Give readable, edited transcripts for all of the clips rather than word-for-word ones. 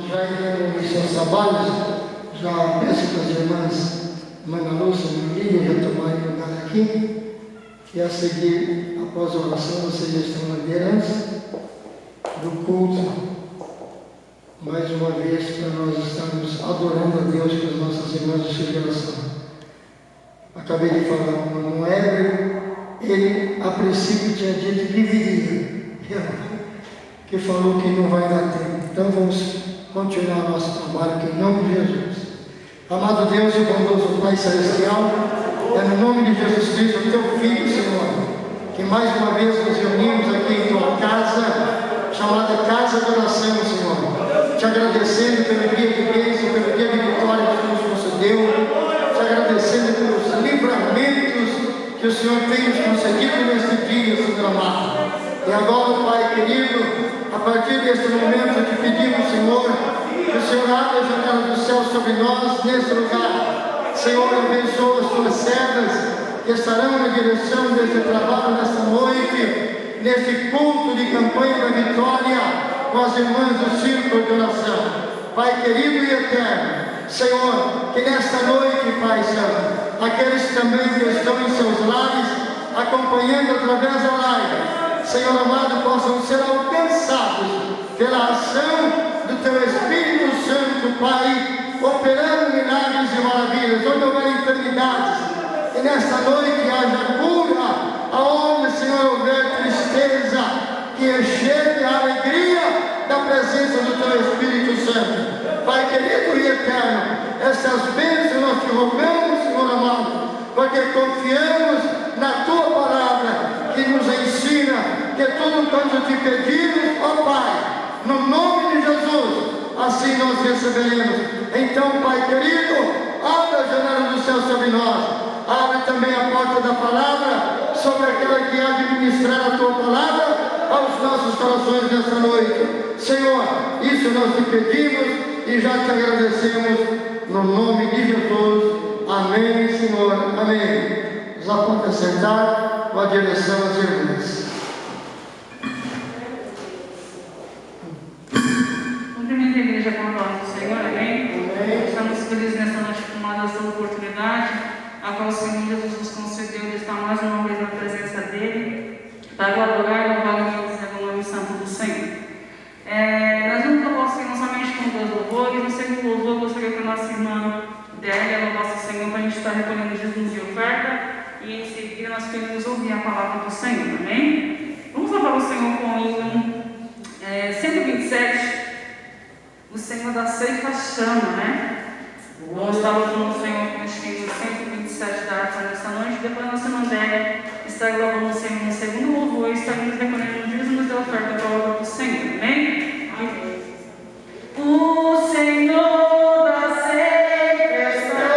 já entrando em seus trabalhos, já peço para as irmãs Mana Lúcia e Lídia retomarem o lugar aqui, e a seguir, após a oração, vocês já estão na liderança do culto, mais uma vez, para nós estarmos adorando a Deus com as nossas irmãs de celebração. Acabei de falar com o Manuel, ele a princípio tinha dito que viria, que falou que não vai dar tempo. Então vamos continuar nosso trabalho aqui, em nome de Jesus. Amado Deus e bondoso Pai Celestial, é no nome de Jesus Cristo, teu Filho, Senhor, que mais uma vez nos reunimos aqui em tua casa, chamada Casa de Oração, Senhor. Te agradecendo pelo dia de bênção, pelo dia de vitória que tu nos concedeu, te agradecendo pelos livramentos que o Senhor tem nos concedido neste dia, Senhor amado. E agora, Pai querido, a partir deste momento te pedimos, Senhor, que o Senhor abra a janela do céu sobre nós neste lugar. Senhor, abençoa as tuas servas que estarão na direção deste trabalho nesta noite, neste culto de campanha da vitória com as irmãs do círculo de oração. Pai querido e eterno, Senhor, que nesta noite, Pai Santo, aqueles também que estão em seus lares, acompanhando através da live, Senhor amado, possam ser alcançados pela ação do Teu Espírito Santo, Pai, operando milagres e maravilhas, onde houver enfermidades, que nesta noite haja cura, aonde, Senhor, houver tristeza, que chegue a alegria da presença do Teu Espírito Santo. Pai querido e eterno, essas bênçãos nós te rogamos, Senhor amado, porque confiamos na Tua palavra, que nos ensina que tudo quanto te pedimos, ó Pai, no nome de Jesus, assim nós receberemos. Então, Pai querido, abre a janela do céu sobre nós, abre também a porta da palavra, sobre aquela que há de ministrar a Tua palavra aos nossos corações nesta noite. Senhor, isso nós te pedimos e já te agradecemos, no nome de Jesus. Amém, Senhor, amém. Já pode sentar com a direção às irmãs. Cumprimento a igreja com a palavra do Senhor, amém? Estamos felizes nesta noite por uma dessa oportunidade, a qual o Senhor Jesus nos concedeu de estar mais uma vez na presença dEle, para o adorar e louvar o nome santo do Senhor. Nós vamos louvar o Senhor somente com dois louvores. No segundo louvor, eu gostaria que a nossa irmã Délia louvasse o Senhor para a gente estar recolhendo dízimos de oferta, e em seguida nós queremos ouvir a palavra do Senhor, amém? Vamos louvar o Senhor com o hino 127, o Senhor da ceifa chama, né? Vamos estar louvando o Senhor com este hino 127 da harpa nesta noite. Depois a nossa irmã Délia está louvando o Senhor no segundo louvor e estaremos recolhendo dízimos de oferta para a obra do Senhor, amém? Amém. O Senhor da ceifa está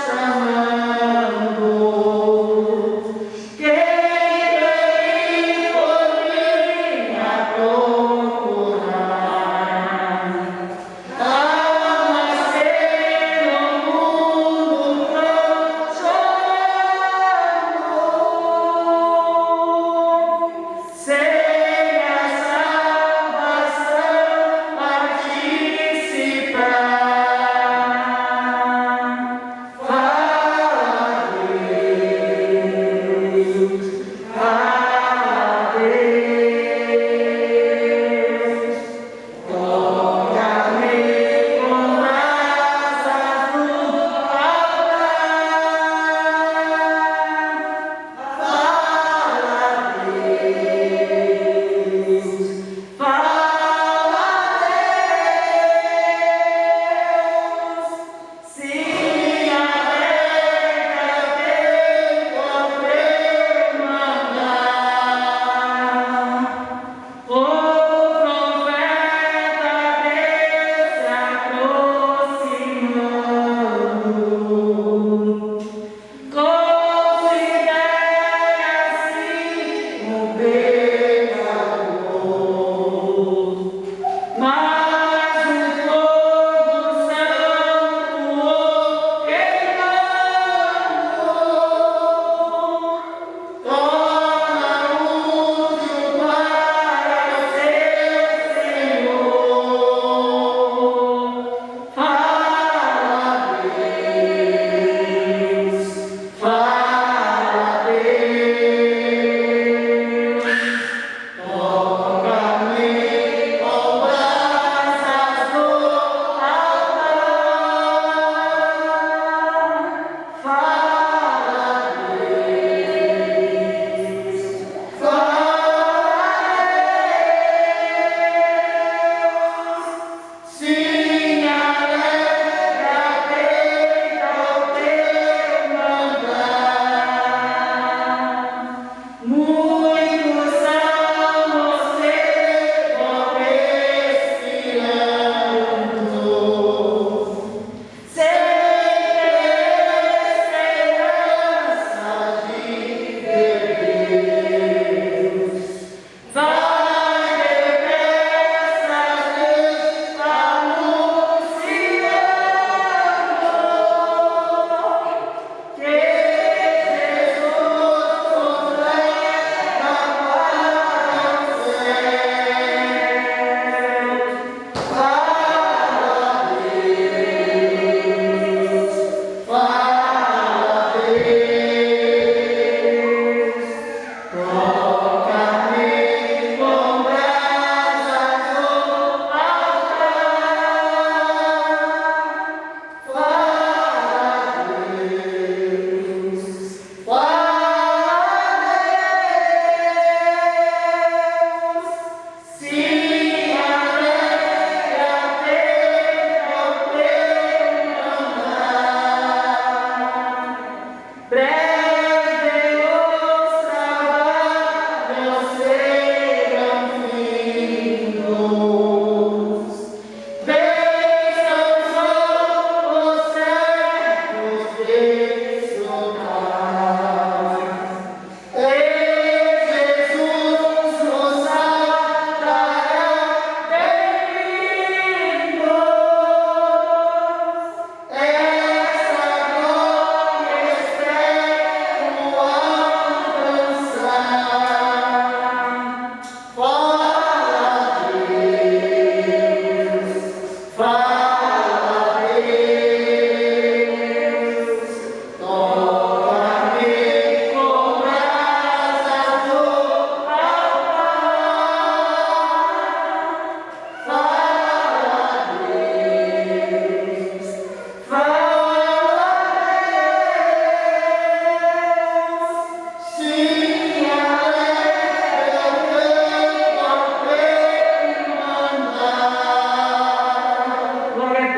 chamando. Quem vem por mim a procurar, a nascer no mundo chorando, sem a salvação.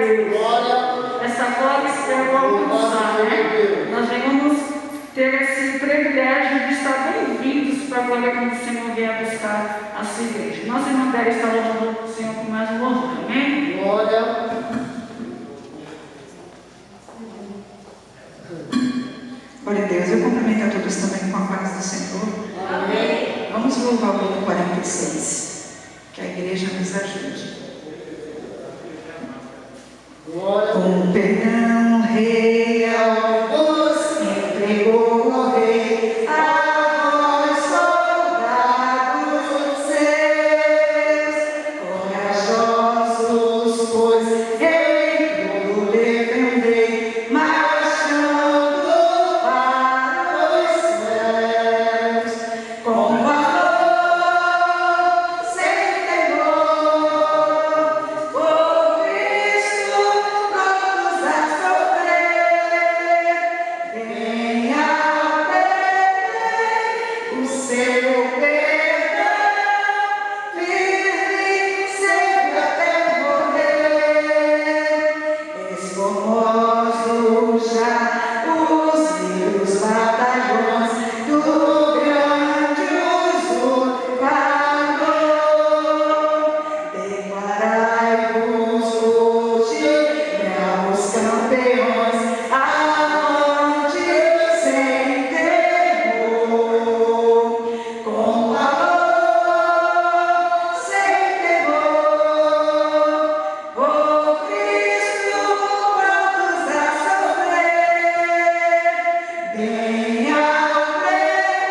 essa glória externa alcançar, né? Nós venhamos ter esse privilégio de estar bem-vindos para a glória quando o Senhor vier buscar a sua igreja. Nós, irmãos, devemos estar louvando o Senhor com mais um louvor, amém? Glória. Glória a Deus. Eu cumprimento a todos também com a paz do Senhor. Amém. Vamos louvar o hino 46. Que a igreja nos ajude. Glória. Com perdão real vos entregou o rei a vós, soldados seus, corajosos, pois rei tudo defendei, marchando para os céus, com valor sem temor, por Cristo prontos a sofrer, bem aprendei o seu perdão, firme sempre até morrer, esforçosos já os meus batalhões do grande usurpador, declarai-vos hoje, bravos campeões, avante sem temor, com valor sem temor, por Cristo prontos a sofrer, bem aprendei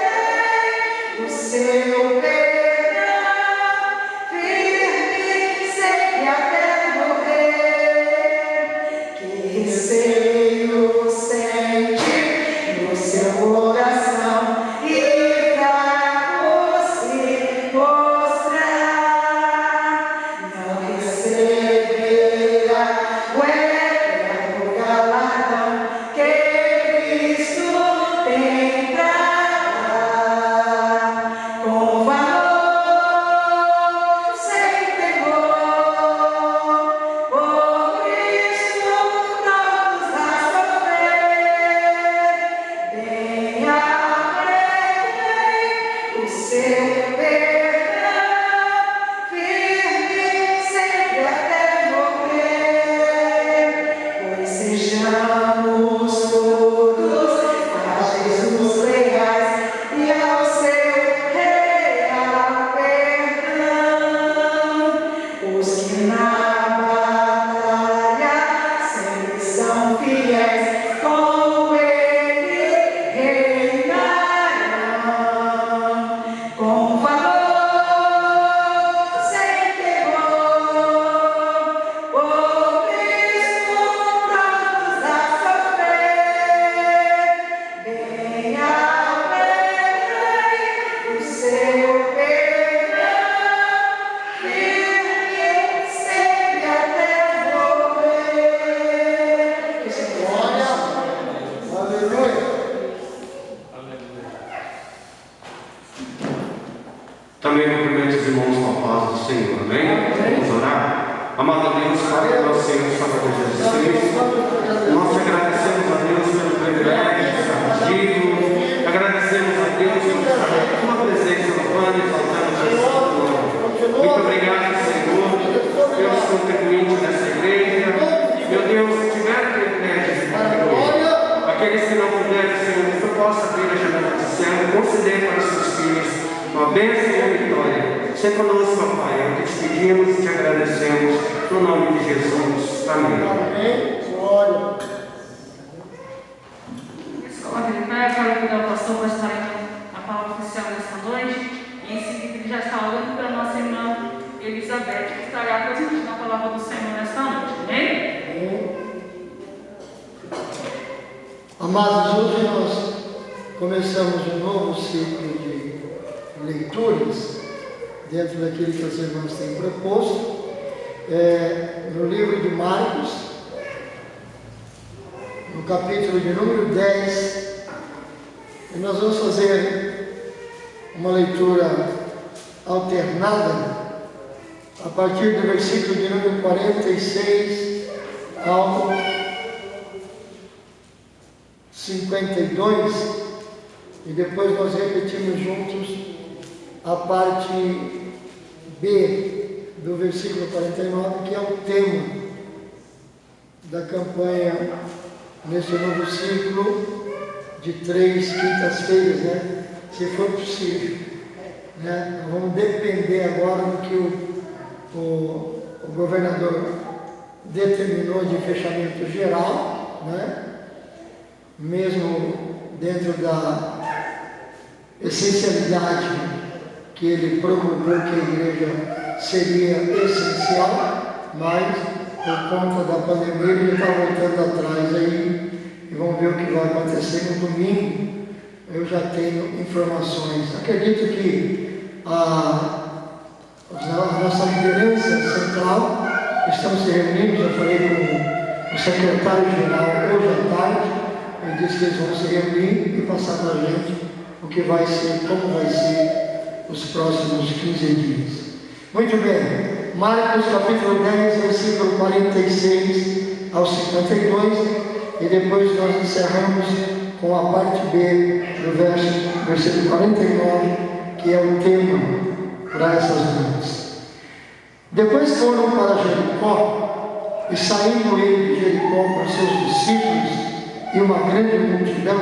o seu perdão, firme sempre até morrer, que receio sente no seu coração e fraco se mostrar, não receberá o eterno galardão que Cristo tem pra dar, com valor sem temor, por Cristo prontos a sofrer, bem aprendei o seu perdão, firme sempre até morrer, pois sejamos todos a Jesus leais e ao seu real perdão, os que na batalha sempre são fiéis, com ele reinarão, com valor sem temor, por Cristo prontos a sofrer, bem aprendei o seu perdão, firme sempre até morrer. Que Jesus Glória. Aleluia. Também cumprimento os irmãos com a paz do Senhor, amém? Vamos orar? Amado Deus, Pai do nosso Senhor, Salvador Jesus Cristo, nós te agradecemos a Deus pelo privilégio de estar contigo, agradecemos a Deus pela tua presença no plano e exaltamos a sua glória. Muito obrigado, Senhor, pelos contribuintes dessa igreja. Meu Deus, se tiver privilégio de estar hoje, aqueles que não puderam, Senhor, que tu possa abrir a janela do céu e conceder para os seus filhos uma bênção e uma vitória. Seja conosco, ó Pai, é o que te pedimos e te agradecemos, no nome de Jesus. Amém. Amém. Glória. Coloque de pé, para convidar o pastor para estar a palavra oficial nesta noite. E em seguida ele já está orando para a nossa irmã Elizabeth, que estará transmitindo a palavra do Senhor nesta noite. Amém? Amados, hoje nós começamos um novo ciclo de leituras dentro daquilo que as irmãs têm proposto, no livro de Marcos, no capítulo de número 10, e nós vamos fazer uma leitura alternada a partir do versículo de número 46 ao 52, e depois nós repetimos juntos a parte B do versículo 49, que é o tema da campanha nesse novo ciclo de 3 quintas-feiras, né? Se for possível, né? Nós vamos depender agora do que o governador determinou de fechamento geral, né? Mesmo dentro da essencialidade que ele promulgou que a igreja seria essencial, mas por conta da pandemia ele está voltando atrás aí, e vamos ver o que vai acontecer no domingo. Eu já tenho informações. Acredito que a nossa liderança central estamos se reunindo. Já falei com o secretário-geral hoje à tarde. Ele disse que eles vão se reunir e passar para a gente o que vai ser, como vai ser os próximos 15 dias. Muito bem. Marcos capítulo 10, versículo 46 ao 52, e depois nós encerramos com a parte B do versículo 49, que é o tema para essas noites. Depois foram para Jericó, e saindo ele de Jericó com seus discípulos e uma grande multidão,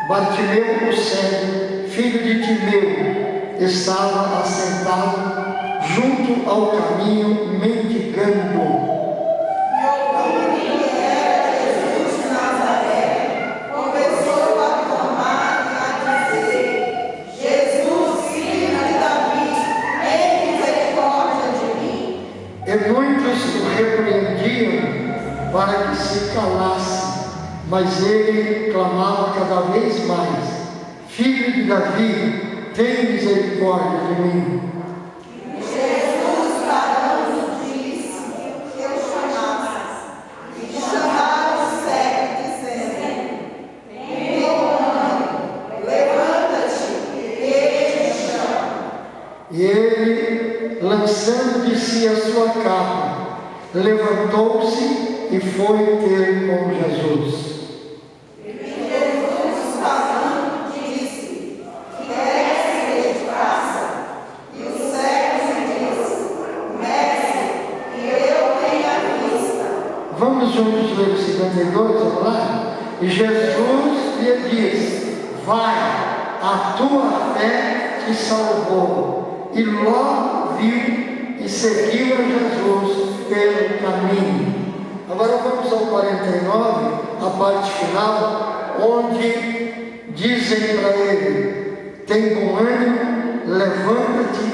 Bartimeu o cego, filho de Timeu, estava assentado junto ao caminho, mendigando. E muitos o repreendiam para que se calasse, mas ele clamava cada vez mais: Filho de Davi, tem misericórdia de mim. Jesus, parando, disse que eu chamasse, e chamaram o cego, dizendo: Meu ânimo, levanta-te, ele te chama. E ele, lançando de si a sua capa, levantou-se e foi ter com Jesus. Jesus, falando, disse: Queres que eu te faça? E o cego disse: Mestre, que eu tenha vista. Vamos juntos ler o 52, vamos lá? E Jesus lhe disse: Vai, a tua fé te salvou. E logo viu e seguiu a Jesus pelo caminho. Agora vamos ao 49, a parte final, onde dizem para ele: Tem bom ânimo, levanta-te,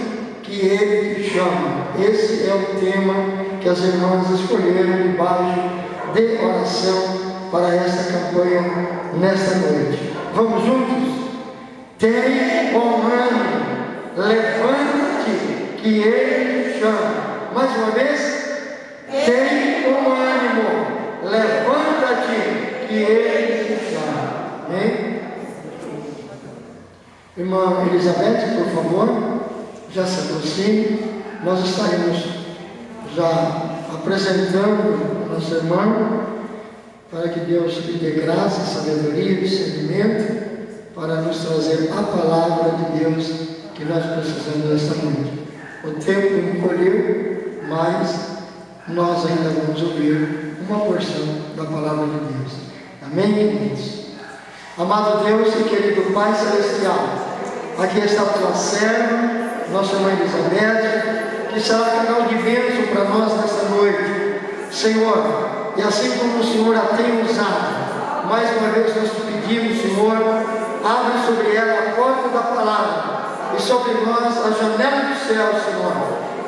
que ele te chama. Esse é o tema que as irmãs escolheram debaixo de oração para esta campanha nesta noite. Vamos juntos? Tem bom ânimo, levanta-te, que ele te chama. Mais uma vez. Tem bom ânimo, levanta-te, que ele te chama. Amém? Irmã Elizabeth, por favor, já se aproxime. Nós estaremos já apresentando a nossa irmã, para que Deus lhe dê graça, sabedoria e discernimento para nos trazer a palavra de Deus que nós precisamos nesta noite. O tempo encolheu, mas nós ainda vamos ouvir uma porção da palavra de Deus. Amém, queridos? Amado Deus e querido Pai Celestial, aqui está a tua serva, nossa irmã Elizabeth, que será canal de bênção para nós nesta noite. Senhor, e assim como o Senhor a tem usado, mais uma vez nós te pedimos, Senhor, abre sobre ela a porta da palavra e sobre nós a janela do céu, Senhor,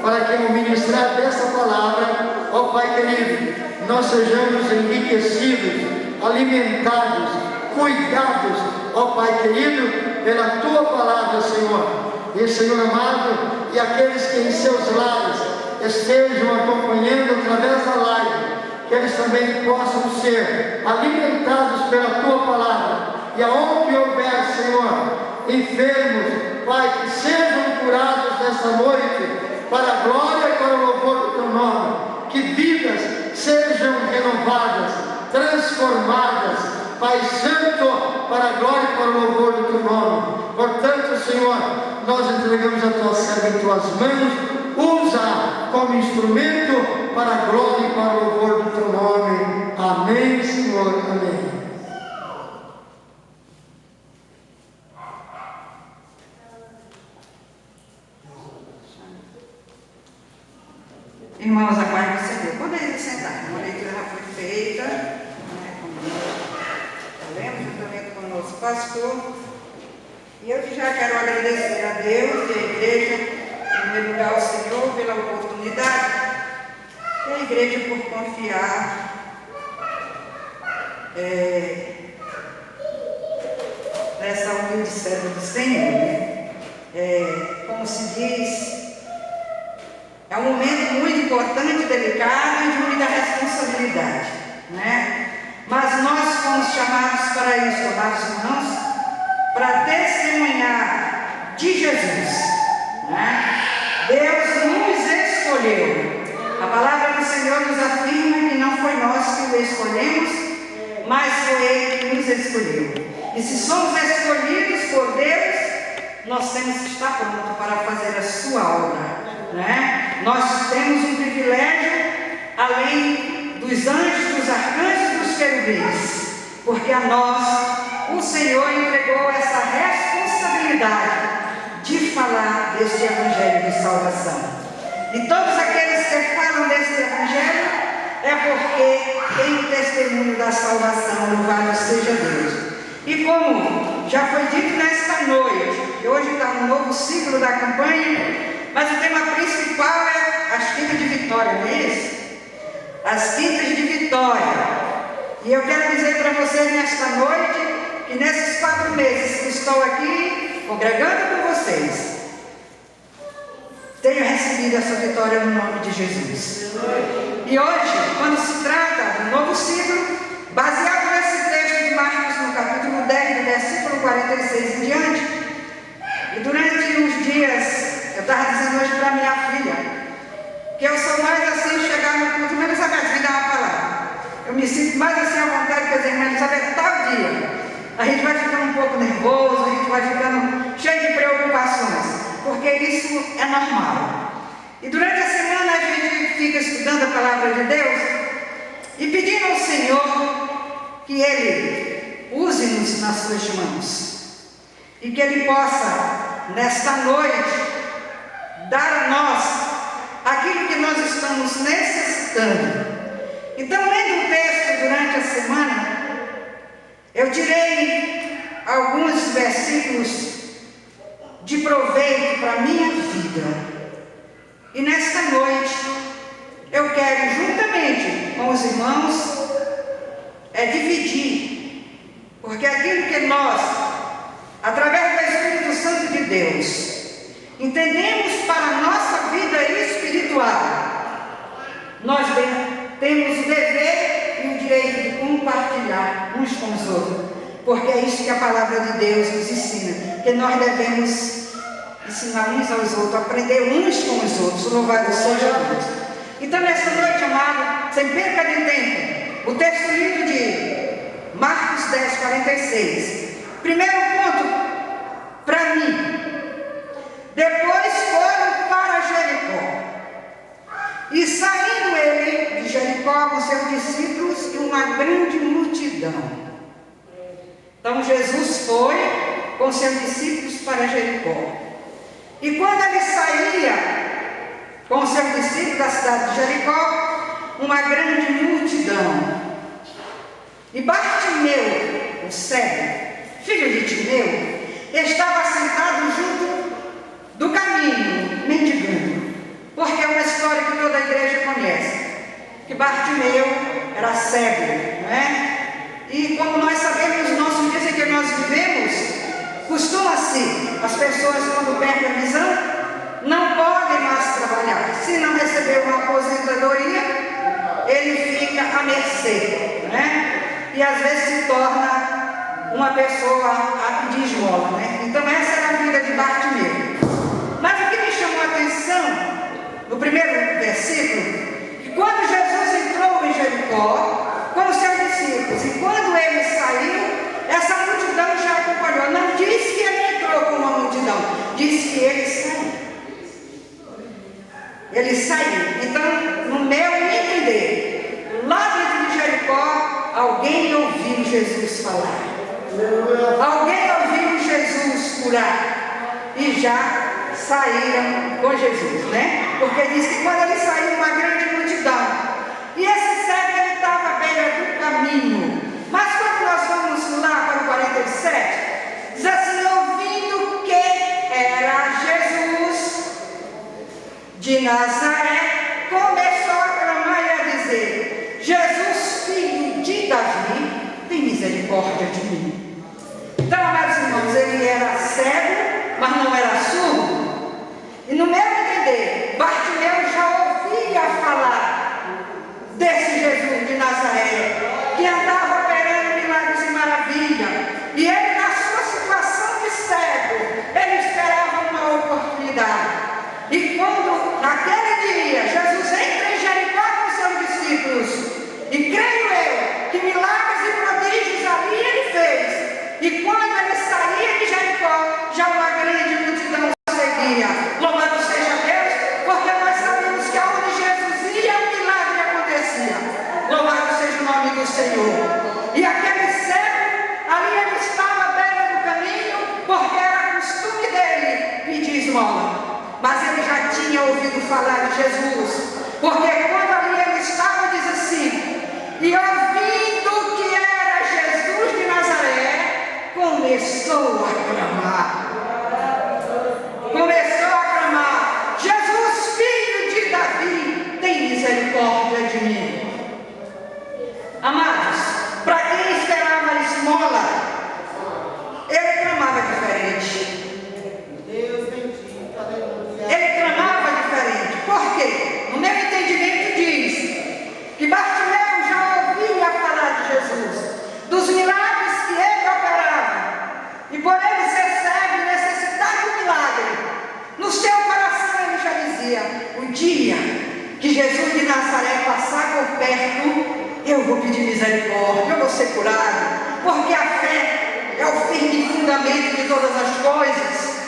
para que no ministrar dessa palavra, ó Pai querido, nós sejamos enriquecidos, alimentados, cuidados, ó Pai querido, pela Tua palavra, Senhor. E Senhor amado, e aqueles que em seus lares estejam acompanhando através da live, que eles também possam ser alimentados pela Tua palavra, e aonde houver, Senhor, enfermos, Pai, que sejam curados nesta noite, para a glória e para o louvor do Teu nome, que vidas sejam renovadas, transformadas, Pai Santo, para a glória e para o louvor do Teu nome. Portanto, Senhor, nós entregamos a Tua serva em Tuas mãos, usa como instrumento para a glória e para o louvor do Teu nome. Amém, Senhor, amém. Irmãos, a paz do Senhor. Podem sentar. A leitura já foi feita. Lemos juntamente com o nosso pastor. E eu já quero agradecer a Deus e a igreja, em primeiro lugar ao Senhor, pela oportunidade, e a igreja por confiar nessa humilde serva do Senhor. Né? Como se diz, é um momento muito importante, delicado e de muita responsabilidade, né? Mas nós fomos chamados para isso, amados irmãos, para testemunhar de Jesus, né? Deus nos escolheu. A palavra do Senhor nos afirma que não foi nós que o escolhemos, mas foi Ele que nos escolheu. E se somos escolhidos por Deus, nós temos que estar prontos para fazer a sua obra. Né? Nós temos um privilégio além dos anjos, dos arcanjos e dos querubins, porque a nós o Senhor entregou essa responsabilidade de falar deste evangelho de salvação. E todos aqueles que falam deste evangelho é porque tem o testemunho da salvação. Louvado seja Deus. E como já foi dito nesta noite, que hoje está um novo ciclo da campanha, mas o tema principal é as quintas de vitória, não é isso? As quintas de vitória. E eu quero dizer para vocês nesta noite, que nesses 4 meses que estou aqui, congregando com vocês, tenho recebido essa vitória no nome de Jesus. E hoje, quando se trata do novo ciclo, baseado nesse texto de Marcos, no capítulo 10, do versículo 46 em diante, e durante uns dias, eu estava dizendo hoje para minha filha, que eu sou mais assim, chegar no culto, mas Elizabeth, me dá uma palavra. Eu me sinto mais assim à vontade que a irmã Elizabeth, tal dia. A gente vai ficando um pouco nervoso, a gente vai ficando cheio de preocupações, porque isso é normal. E durante a semana a gente fica estudando a palavra de Deus e pedindo ao Senhor que Ele use-nos nas suas mãos e que Ele possa, nesta noite, dar a nós aquilo que nós estamos necessitando. Então, lendo o texto durante a semana, eu tirei alguns versículos de proveito para a minha vida. E nesta noite, eu quero, juntamente com os irmãos, dividir, porque aquilo que nós, através do Espírito Santo de Deus, entendemos para a nossa vida espiritual, nós temos o dever e o direito de compartilhar uns com os outros, porque é isso que a palavra de Deus nos ensina, que nós devemos ensinar uns aos outros, aprender uns com os outros. Louvado seja Deus. Então, nessa noite, amado, sem perca de tempo, o texto lido de Marcos 10, 46. Primeiro ponto, para mim. Depois foram para Jericó. E saindo ele de Jericó com seus discípulos e uma grande multidão. Então Jesus foi com seus discípulos para Jericó. E quando ele saía com seus discípulos da cidade de Jericó, uma grande multidão. E Bartimeu, o cego, filho de Timeu, estava sentado junto do caminho, mendigando. Porque é uma história que toda a igreja conhece, que Bartimeu era cego, não é? E como nós sabemos, nos nossos dias em que nós vivemos, costuma-se, as pessoas quando perdem a visão, não podem mais trabalhar. Se não receber uma aposentadoria, ele fica à mercê, né? E às vezes se torna uma pessoa a pedir esmola, né? Então essa era a vida de Bartimeu. Mas o que me chamou a atenção, no primeiro versículo, que quando Jesus entrou em Jericó com os seus discípulos. E quando ele saiu, essa multidão já acompanhou. Não diz que ele entrou com uma multidão, diz que ele saiu. Ele saiu. Então, no meu entender, lá dentro de Jericó, alguém ouviu Jesus falar. Alguém ouviu Jesus curar. E já saíram com Jesus, né? Porque diz que quando ele saiu, uma grande multidão. E esse cego, ele estava à beira do caminho. Mas quando nós vamos lá para o 47, diz assim: ouvindo que era Jesus de Nazaré, começou a clamar e a dizer: Jesus, filho de Davi, tem misericórdia de mim. Então, amados irmãos, ele era cego, mas não era surdo. E no meu entender, Bartimeu já ouvia falar desse Jesus de Nazaré, que andava operando milagres e maravilhas. E ele, na sua situação de cego, ele esperava uma oportunidade. E quando, naquele dia, Jesus entra em Jericó com seus discípulos, e creio eu, que milagres e prodígios ali ele fez. E quando ele saía de Jericó, já uma grande multidão seguia. Louvado seja Deus, porque nós sabemos que aonde Jesus ia, o milagre acontecia. Louvado seja o nome do Senhor. E aquele cego, ali ele estava à beira do caminho, porque era costume dele pedir esmola. Mas ele já tinha ouvido falar de Jesus, porque quando ali ele estava, diz assim: e ouvindo que era Jesus de Nazaré, começou a clamar. Começou a clamar: Jesus, filho de Davi, tem misericórdia de mim. Amados, para quem esperava a esmola, ele clamava diferente. Ele clamava diferente. Por quê? No meu entendimento diz que Bartimeu já ouvia falar de Jesus, dos milagres que ele operava. E por ele ser cego e necessitar do milagre, no seu coração ele já dizia: o dia que Jesus de Nazaré passar por perto, eu vou pedir misericórdia, eu vou ser curado. Porque a fé é o firme fundamento de todas as coisas.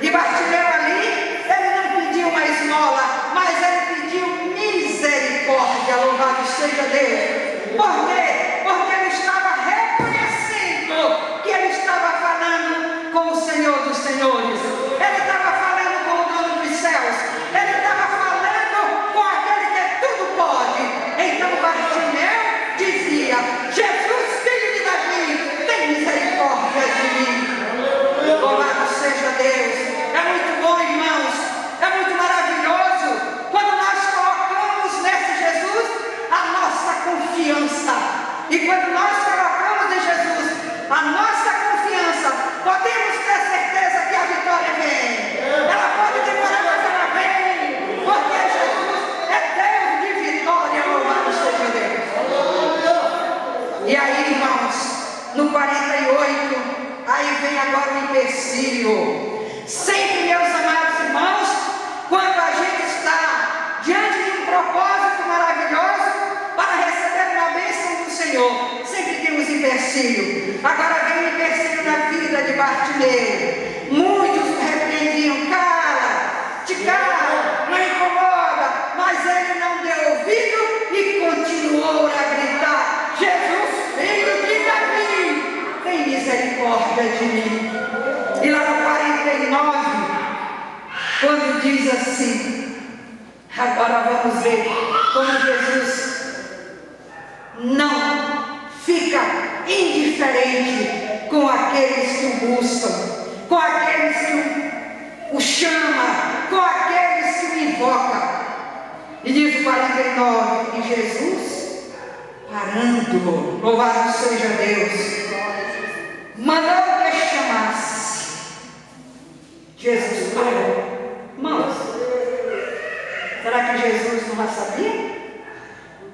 E Bartimeu ali, ele não pediu uma esmola, mas ele pediu misericórdia. Louvado seja Deus. Por quê? Porque ele estava reconhecendo que ele estava falando com o Senhor dos Senhores. Ele estava falando com o dono dos céus. Ele estava falando com aquele que tudo pode. Então Bartimeu dizia: Jesus, filho de Davi, tem misericórdia de mim. Louvado seja Deus. É muito bom, irmãos, é muito maravilhoso quando nós colocamos nesse Jesus a nossa confiança. E quando nós colocamos em Jesus a nossa confiança, podemos ter certeza que a vitória vem. Ela pode demorar, mas ela vem, porque Jesus é Deus de vitória. Louvado seja Deus. E aí, irmãos, no 48, aí vem agora o empecilho. Sempre, meus amados irmãos, quando a gente está diante de um propósito maravilhoso para receber uma bênção do Senhor, sempre temos empecilho. Agora vem o empecilho na vida de Bartimeu. Muitos o repreendiam: cala, te cala, não incomoda. Mas ele não deu ouvido e continuou a gritar: Jesus, filho de Davi, tem misericórdia de mim. E lá no 49, quando diz assim, agora vamos ver como Jesus não fica indiferente com aqueles que o buscam, com aqueles que o chamam, com aqueles que o invocam. E diz o 49, e Jesus, parando, louvado seja Deus, mandou que chamasse. Jesus parou. Irmãos, será que Jesus não já sabia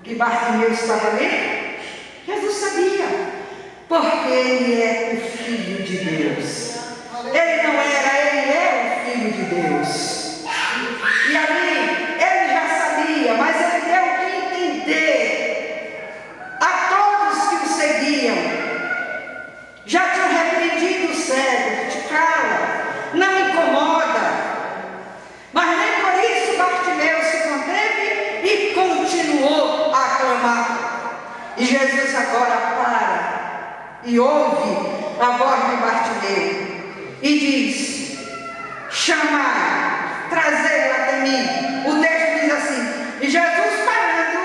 que Bartimeu estava ali? Jesus sabia, porque ele é o Filho de Deus. Ele não era, ele é o Filho de Deus. E ali, ele já sabia, mas ele deu que entender E Jesus agora para e ouve a voz de Bartimeu e diz: chamai, trazei-o até mim. O texto diz assim: e Jesus parando,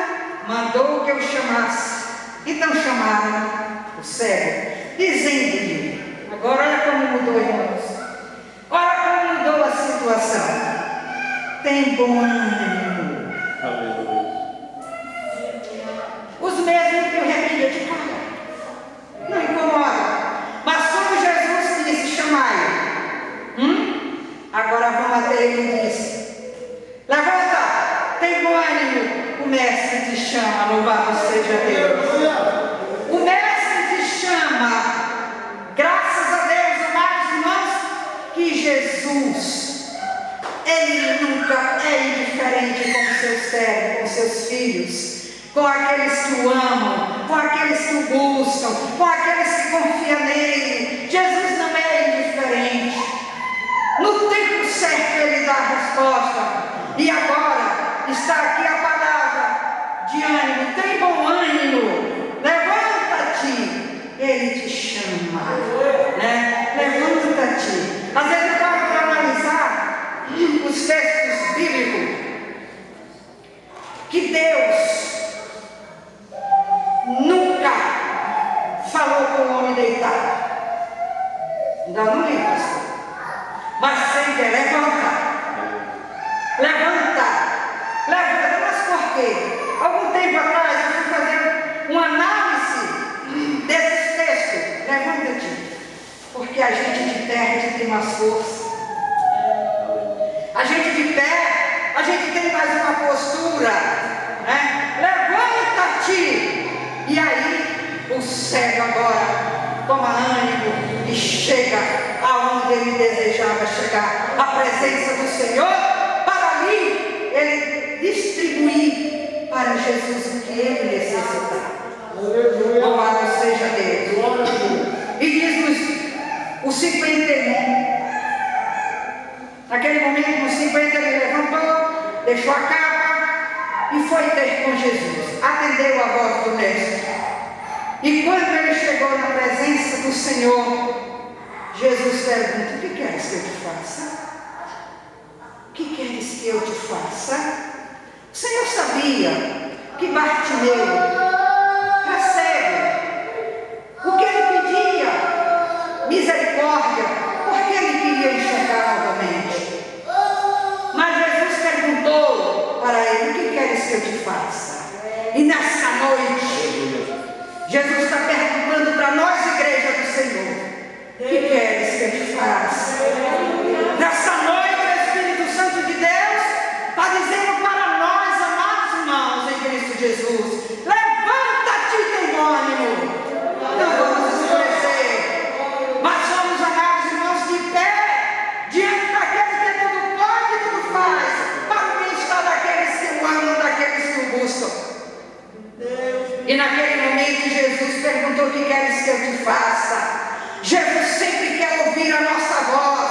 mandou que eu chamasse. Então chamaram o cego, dizendo-lhe, agora olha como mudou, irmãos, olha como mudou a situação. Tem bom ânimo. Os mesmos que o remédio de cara não incomoda. Mas quando Jesus disse: chamai-o, agora vamos até ele e disse: levanta, tem bom ânimo. O mestre te chama, louvado seja Deus. O mestre te chama. Graças a Deus, amados irmãos, que Jesus, ele nunca é indiferente com seus servos, com seus filhos, com aqueles que o amam, com aqueles que o buscam, com aqueles que confiam nele. Jesus não é indiferente. No tempo certo ele dá a resposta. E agora está aqui a palavra de ânimo. Tem bom ânimo. Levanta-te. Ele te chama, né? Levanta-te. Às vezes eu paro para analisar os textos bíblicos que Deus nunca falou com o homem deitado. Ainda não li, pastor. Mas sempre levanta. Levanta. Levanta. Mas por quê? Algum tempo atrás eu fui fazer uma análise desses textos. Levanta-te. Porque a gente de pé, a gente tem mais força. A gente de pé, a gente tem mais uma postura, né? Levanta-te. E aí o cego agora toma ânimo e chega aonde ele desejava chegar, a presença do Senhor, para ali ele distribuir para Jesus o que ele necessitava. Louvado seja Deus. E diz-nos o 51. Naquele momento, no 50, ele levantou, deixou a capa e foi ter com Jesus. Atendeu a voz do mestre. E quando ele chegou na presença do Senhor, Jesus pergunta: o que queres que eu te faça? O que queres que eu te faça? O Senhor sabia que Bartimeu era cego. O que ele pedia? Misericórdia, porque ele queria enxergar novamente. Mas Jesus perguntou para ele: o que queres que eu te faça? E nessa noite, Jesus está perguntando para nós, igreja do Senhor: o que queres que eu te faça? Nessa noite, o Espírito Santo de Deus está dizendo para nós, amados irmãos em Cristo Jesus: levanta-te e tem ânimo. Não vamos escurecer, mas somos, amados irmãos, de pé diante daquele que tudo pode e tudo faz, para o bem-estar daqueles que o amam, daqueles que o buscam. E naquele momento Jesus perguntou: o que queres que eu te faça? Jesus sempre quer ouvir a nossa voz.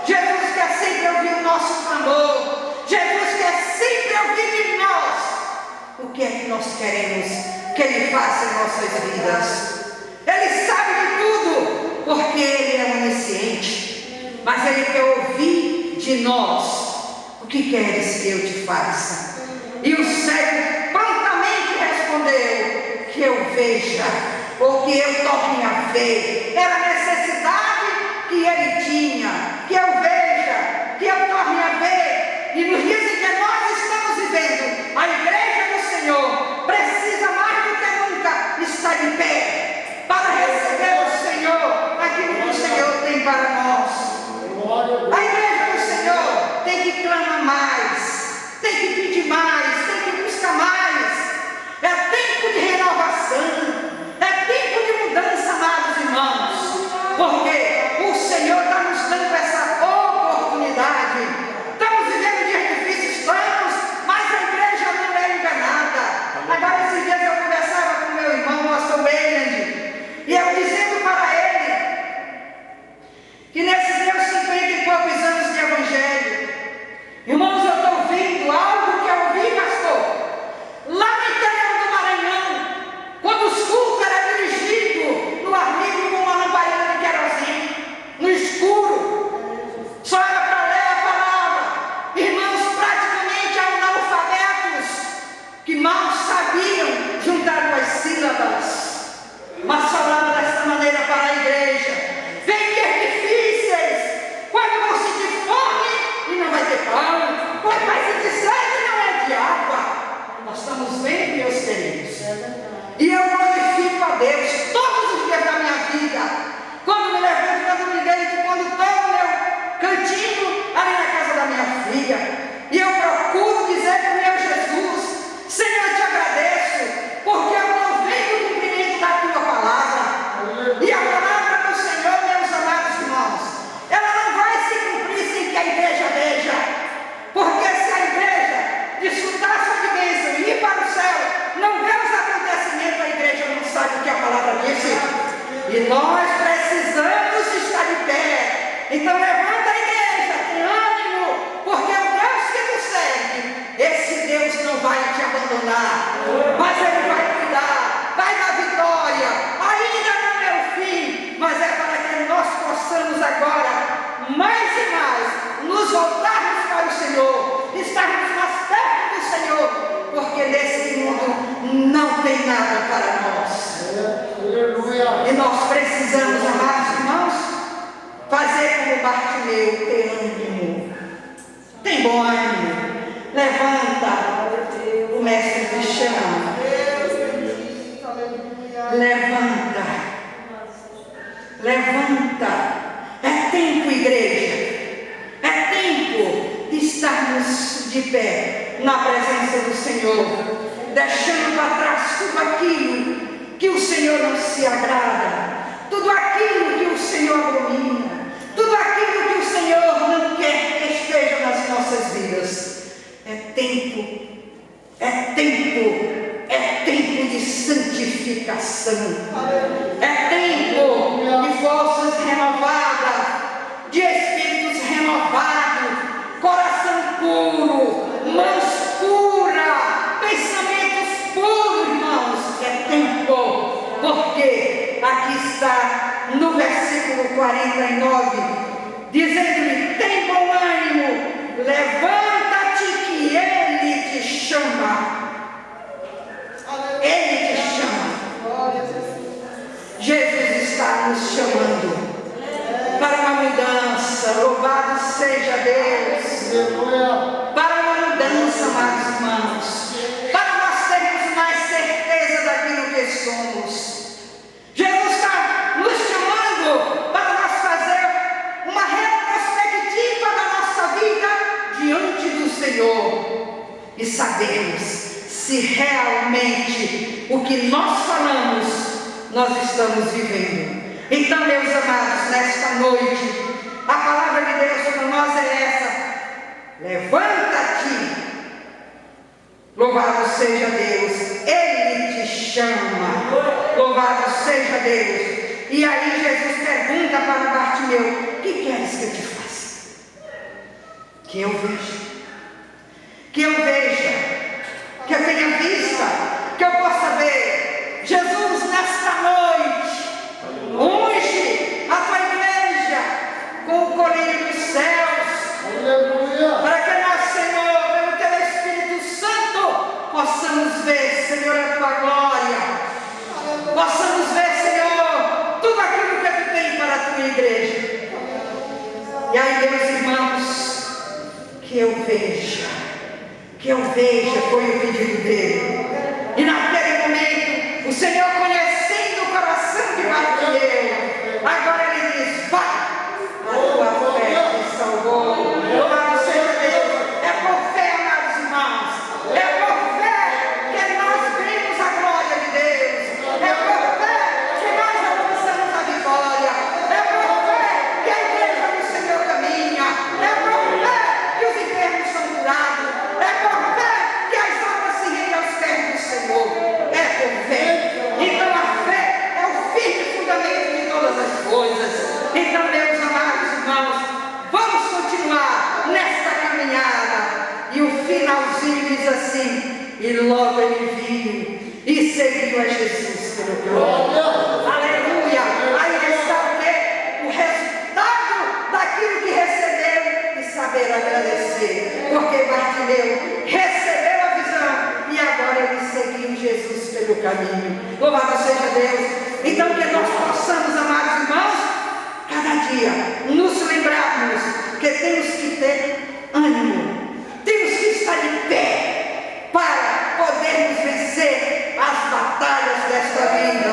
Jesus quer sempre ouvir o nosso clamor. Jesus quer sempre ouvir de nós o que é que nós queremos que Ele faça em nossas vidas. Ele sabe de tudo, porque Ele é onisciente. Mas Ele quer ouvir de nós: o que queres que eu te faça? E o cego prontamente respondeu: que eu veja, ou que eu torne a ver. Era a necessidade que ele tinha: que eu veja, que eu torne a ver. E nos dias em que nós estamos vivendo, a igreja do Senhor precisa mais do que nunca estar de pé para receber do Senhor aquilo que o Senhor tem para nós. A igreja do Senhor tem que clamar mais, tem que pedir mais, tem que buscar mais. É tempo de renovação, é tempo de mudança, amados irmãos, porque o Senhor está nos dando essa oportunidade. Estamos vivendo dias difíceis. E nós precisamos estar de pé. Então levanta a igreja, tem ânimo, porque o Deus que tu serve, esse Deus não vai te abandonar, mas Ele vai cuidar, vai dar vitória. Ainda não é o fim, mas é para que nós possamos agora, mais e mais, nos voltarmos para o Senhor, estarmos mais perto do Senhor, porque nesse mundo não tem nada para nós. E nós precisamos, amados irmãos, fazer como Bartimeu, ter ânimo. Tem bom ânimo. Levanta, o mestre te chama. Levanta. Levanta. É tempo, igreja. É tempo de estarmos de pé na presença do Senhor, deixando para trás tudo aquilo que o Senhor não se agrada, tudo aquilo que o Senhor abomina, tudo aquilo que o Senhor não quer que esteja nas nossas vidas. É tempo de santificação, é tempo de forças renovadas, de espíritos renovados, coração puro, mãos puras, pensamentos puros, irmãos. É tempo, porque aqui está no versículo 49, dizendo-lhe: tem bom ânimo, levanta-te que Ele te chama. Ele te chama. Jesus está nos chamando para uma mudança. Louvado seja Deus. Para uma mudança, amados irmãos, para nós termos mais certeza daquilo que somos. Jesus está nos chamando para nós fazer uma retrospectiva da nossa vida diante do Senhor e sabermos se realmente o que nós falamos, nós estamos vivendo. Então, meus amados, nesta noite, a palavra de Deus para nós é essa: levanta-te, louvado seja Deus, Ele te chama, louvado seja Deus. E aí Jesus pergunta para Bartimeu: o que queres que eu te faça? Que eu veja, que eu tenha vista, que eu possa ver. Jesus, nesta noite, unge a tua igreja com o colírio dos céus, para que nós, Senhor, pelo teu Espírito Santo, possamos ver, Senhor, a tua glória, possamos ver, Senhor, tudo aquilo que tu tem para a tua igreja. E aí, meus irmãos, que eu veja, foi o pedido dele. E naquele momento, o Senhor, conhecendo o coração de Bartimeu, agora ele diz: vai, a tua fé te salvou. Louvado seja Deus. É por fé, amados irmãos, é por fé que nós vemos a glória de Deus, é por fé que nós alcançamos a vitória, é por fé que a igreja do Senhor caminha, é por fé que os enfermos são curados, é por fé que as almas se rendem aos pés do Senhor. É por fé. Então a fé é o firme fundamento de todas as coisas. Então, meus amados irmãos, vamos continuar nesta caminhada. E o finalzinho diz assim: e logo ele viu e seguiu a Jesus pelo caminho. Aleluia! Aí está o quê? O resultado daquilo que recebeu e saber agradecer. Porque Bartimeu recebeu a visão e agora ele seguiu Jesus pelo caminho. Louvado seja Deus. Então, que nós possamos, amados irmãos, cada dia nos lembrarmos que temos que ter ânimo, temos que estar de pé para podermos vencer as batalhas desta vida.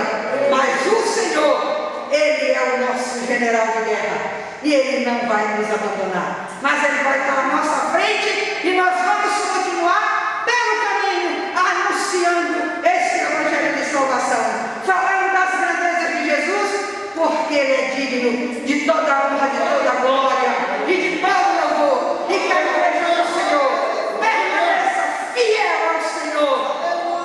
Mas o Senhor, Ele é o nosso general de guerra e Ele não vai nos abandonar, mas Ele vai estar à nossa frente e nós vamos continuar pelo caminho anunciando esse evangelho de salvação, falando das grandezas de Jesus, porque Ele é digno de toda a honra, de toda a glória e de todo louvor. E que a igreja do Senhor permaneça fiel ao Senhor,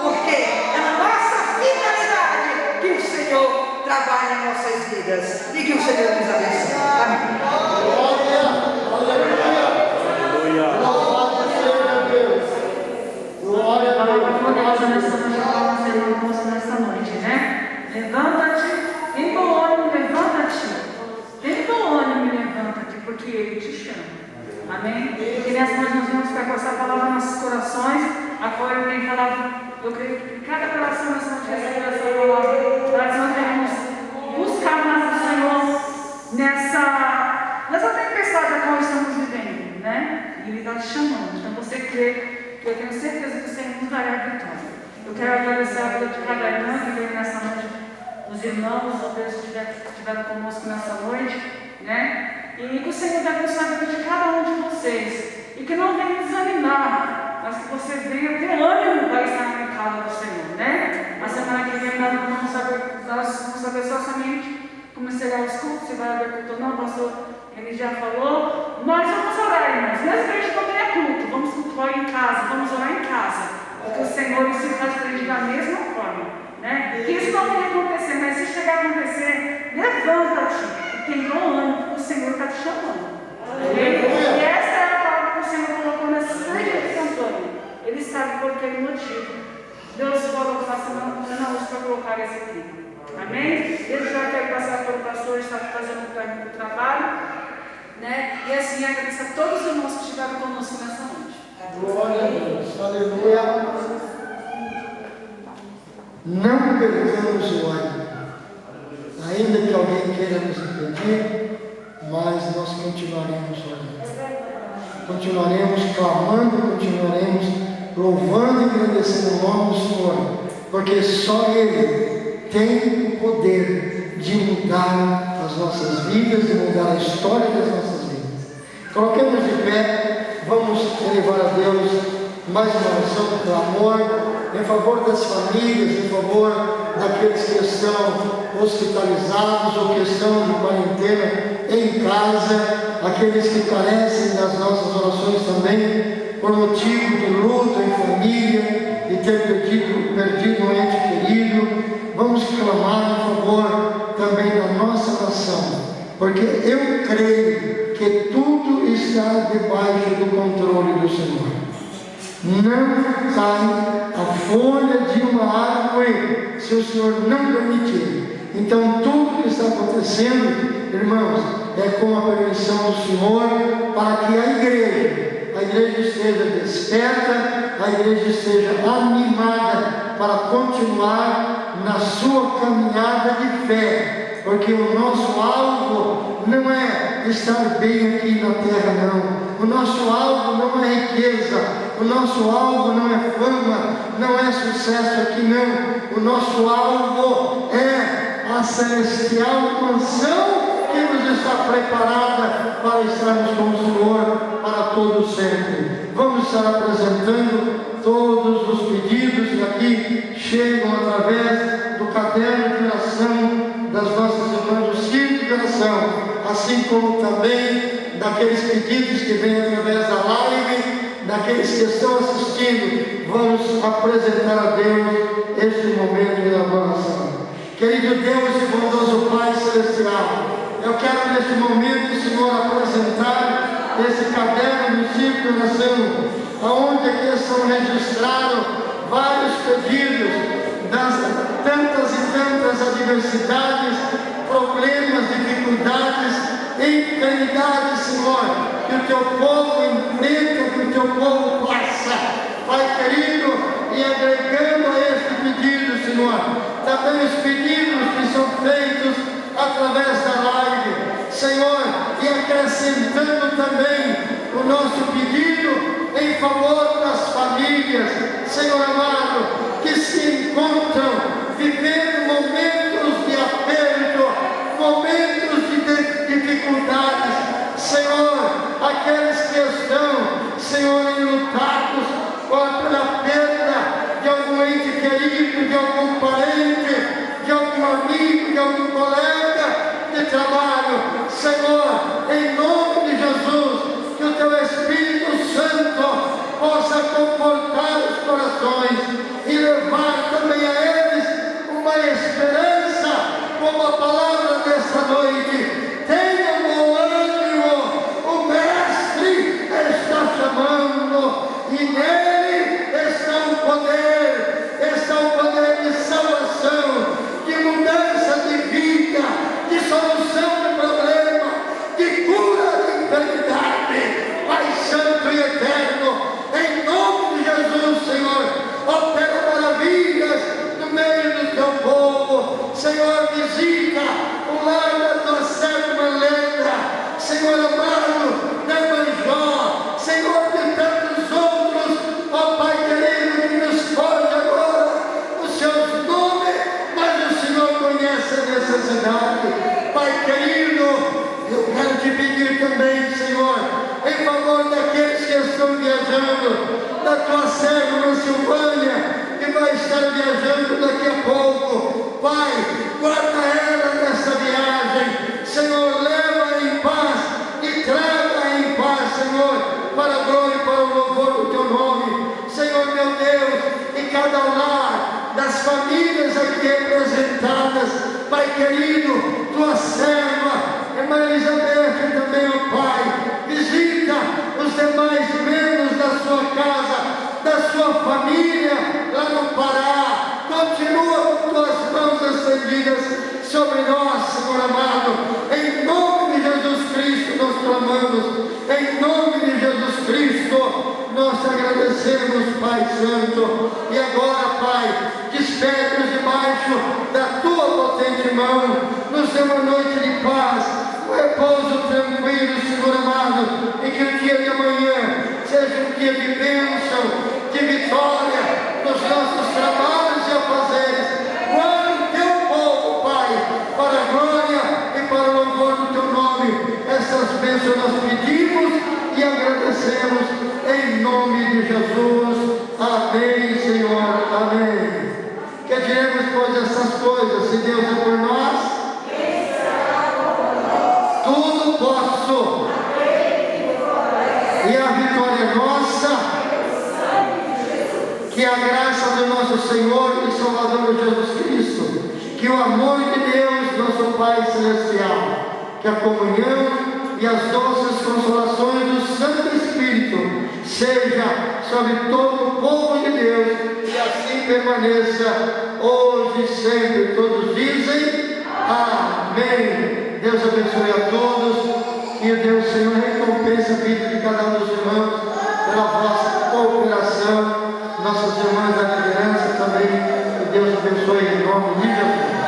porque é a nossa finalidade que o Senhor trabalhe em nossas vidas e que o Senhor nos abençoe. Amém. Glória a Deus. Nessa noite, né? Levanta-te, tem bom ânimo, levanta-te. Tem bom ânimo, levanta-te, porque Ele te chama. Amém? E nessa noite nós vamos ficar com essa palavra nos nossos corações. Agora eu tenho falado, eu creio que cada coração nessa noite recebe essa palavra. Nós devemos buscar mais o Senhor nessa tempestade a qual estamos vivendo, né? E Ele está te chamando. Então você crê, que eu tenho certeza que o Senhor nos dará a vitória. Eu quero agradecer a vida de cada irmã que veio nessa noite, os irmãos, ó Deus, que estiveram conosco nessa noite, né? E que o Senhor vai abençoar a vida de cada um de vocês. E que não venha desanimar, mas que você venha ter ânimo para estar na casa do Senhor, né? A semana que vem nós vamos saber só somente como será os cultos, se vai haver culto ou não, o pastor ele já falou. Nós vamos orar, irmãos, mesmo que a gente não tenha culto, vamos cultuar em casa, vamos orar em casa. Porque o Senhor se faz presente da mesma forma, né? Que isso não venha acontecer, mas se chegar a acontecer, levanta-te e tem bom ânimo, porque o Senhor está te chamando. E essa é a palavra que o Senhor colocou nessa igreja de Antônio. Ele sabe por que motivo Deus falou para a semana hoje para colocar esse aqui. Amém? Ele já quer passar pelo pastor, está fazendo o trabalho, né? E assim agradecer a todos os irmãos que estiveram conosco nessa noite. Glória a Deus, aleluia. Não percamos o ânimo, ainda que alguém queira nos impedir, mas nós continuaremos orando, continuaremos clamando, continuaremos louvando e agradecendo o nome do Senhor, porque só Ele tem o poder de mudar as nossas vidas, de mudar a história das nossas vidas. Coloquemos de pé, vamos elevar a Deus mais uma oração de clamor em favor das famílias, em favor daqueles que estão hospitalizados ou que estão de quarentena em casa, aqueles que carecem das nossas orações também, por motivo de luto em família e ter perdido um ente querido. Vamos clamar em favor também da nossa nação, porque eu creio que tudo está debaixo do controle do Senhor. Não cai a folha de uma árvore se o Senhor não permitir. Então tudo que está acontecendo, irmãos, é com a permissão do Senhor, para que a igreja esteja desperta, a igreja esteja animada para continuar na sua caminhada de fé, porque o nosso alvo não é estar bem aqui na terra, não. O nosso alvo não é riqueza, o nosso alvo não é fama, não é sucesso aqui, não. O nosso alvo é a celestial mansão que nos está preparada para estarmos com o Senhor para todo sempre. Vamos estar apresentando todos os pedidos que aqui chegam através do caderno de oração das nossas irmãs do Círculo de Oração, assim como também daqueles pedidos que vêm através da live, daqueles que estão assistindo. Vamos apresentar a Deus este momento de adoração. Querido Deus e bondoso Pai Celestial, eu quero neste momento, Senhor, apresentar esse caderno do Círculo de Oração, onde aqui estão registrados vários pedidos das tantas e tantas adversidades, problemas, dificuldades, enfermidades, Senhor, que o teu povo enfrenta, que o teu povo passa. Pai querido, e agregando a este pedido, Senhor, também os pedidos que são feitos através da live, Senhor, e acrescentando também o nosso pedido em favor das famílias, Senhor amado, que se encontram vivendo momentos de aperto, momentos de dificuldades, Senhor, aqueles que estão, Senhor, enlutados pela perda de algum ente querido, de algum parente, de algum amigo, de algum colega de trabalho, Senhor, em nome de Jesus, que o teu Espírito Santo possa confortar os corações e levar também a eles uma esperança como a palavra dessa noite. Tenha bom ânimo, o Mestre está chamando, e nele está o poder de salvação, de mudança de vida, de solução de problema, de cura de enfermidade. Pai Santo e Eterno, em nome de Jesus, Senhor, opera maravilhas no meio do teu povo. Senhor, visita o lar da tua serva Helena, Senhor amado, da irmã Jó, Senhor, de tantos outros, ó Pai querido, que nos foge agora os seus nomes, mas o Senhor conhece a necessidade. Pai querido, eu quero te pedir também, Senhor, em favor daqueles que estão viajando, da tua serva Silvânia, que vai estar viajando daqui a pouco. Pai, guarda ela nessa viagem. Senhor, leva em paz e traga em paz, Senhor, para a glória e para o louvor do teu nome. Senhor, meu Deus, em cada lar das famílias aqui representadas, Pai querido, tua serva, irmã Elizabeth também, ó Pai, visita os demais membros da sua casa, da sua família, lá no Pará. Continua com tuas mãos estendidas sobre nós, Senhor amado. Em nome de Jesus Cristo nós clamamos. Em nome de Jesus Cristo nós te agradecemos, Pai Santo. E agora, Pai, despede-nos debaixo da tua potente mão. Nos dê uma noite de paz, um repouso tranquilo, Senhor amado. E que o dia de amanhã seja um dia de bênção, de vitória nos nossos trabalhos e afazeres. Guarda o teu povo, Pai, para a glória e para o louvor do teu nome. Essas bênçãos nós pedimos e agradecemos em nome de Jesus. Amém, Senhor. Amém. Que diremos, pois, essas coisas? Se Deus é por nós, tudo posso. E a vitória é nossa. Que a graça do nosso Senhor e Salvador Jesus Cristo, que o amor de Deus, nosso Pai Celestial, que a comunhão e as doces consolações do Santo Espírito seja sobre todo o povo de Deus e assim permaneça hoje e sempre. Todos dizem amém. Deus abençoe a todos e Deus, Senhor, recompensa a vida de cada um dos irmãos pela vossa cooperação. Nossas irmãs da liderança também, que Deus abençoe em nome de Jesus.